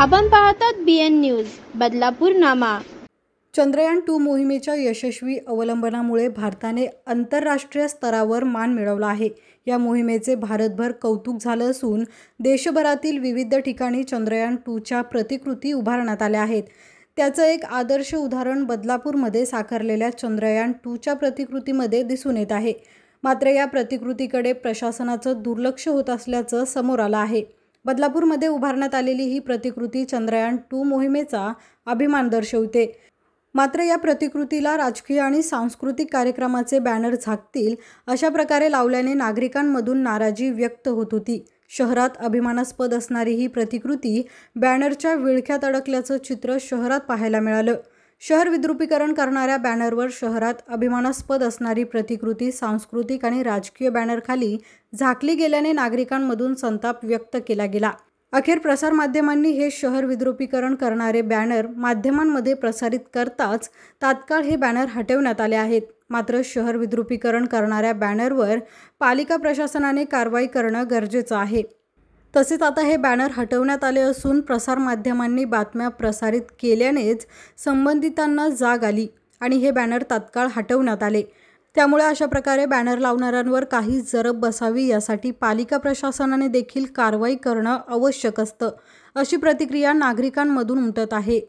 आपण पाहतात BN news Badlapur नामा। चंद्रयान-2 मोहिमेच्या यशस्वी अवलंबनामुळे भारताने आंतरराष्ट्रीय स्तरावर मान मिळवला आहे। या मोहिमेचे भारतभर कौतुक झालं असून देशभरातील विविध ठिकाणी चंद्रयान-2च्या प्रतिकृती उभारण्यात आल्या आहेत। त्याचं एक आदर्श उदाहरण बदलापूरमध्ये साकारलेल्या चंद्रयान-2च्या प्रतिकृतीमध्ये दिसून येत आहे। मात्र या प्रतिकृतीकडे प्रशासनाचं दुर्लक्ष होत असल्याचं समोर आलं आहे। बदलापूरमध्ये उभारण्यात आलेली ही प्रतिकृती चंद्रयान-2 मोहिमेचा अभिमान दर्शवते। मात्र या प्रतिकृतीला राजकीय आणि सांस्कृतिक कार्यक्रमाचे बॅनर झाकतील अशा प्रकारे लावल्याने नागरिकांमधून नाराजी व्यक्त होत होती। शहरात अभिमानास्पद असणारी ही प्रतिकृती बॅनरच्या विळख्यात अडकल्याचं चित्र शहरात पाहायला मिळालं। शहर विद्रुपीकरण करणाऱ्या बॅनरवर शहरात अभिमानास्पद असणारी प्रतिकृती सांस्कृतिक आणि राजकीय बॅनरखाली झाकली गेल्याने नागरिकांमधून संताप व्यक्त केला गेला। अखेर प्रसारमाध्यमांनी हे शहर विद्रुपीकरण करणारे बॅनर माध्यमांमध्ये प्रसारित करताच तात्काळ हे बॅनर हटवण्यात आले आहेत। मात्र शहर विद्रुपीकरण करणाऱ्या बॅनरवर पालिका प्रशासनाने कारवाई करणं गरजेचं आहे। तसेच आता हे बॅनर हटवण्यात आले असून प्रसारमाध्यमांनी बातम्या प्रसारित केल्यानेच संबंधितांना जाग आली आणि हे बॅनर तात्काळ हटवण्यात आले। त्यामुळे अशा प्रकारे बॅनर लावणाऱ्यांवर काही जरब बसावी यासाठी पालिका प्रशासनाने देखील कारवाई करणं आवश्यक असतं, अशी प्रतिक्रिया नागरिकांमधून उमटत आहे।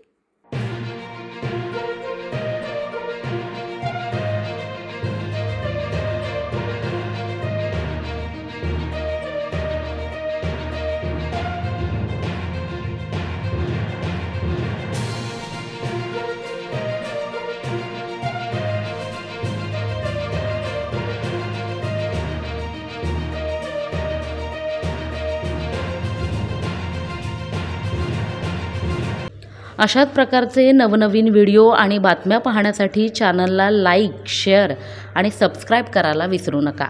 अशाच प्रकारचे नवनवीन व्हिडिओ आणि बातम्या पाहण्यासाठी चॅनलला लाईक, शेअर आणि सबस्क्राईब करायला विसरू नका।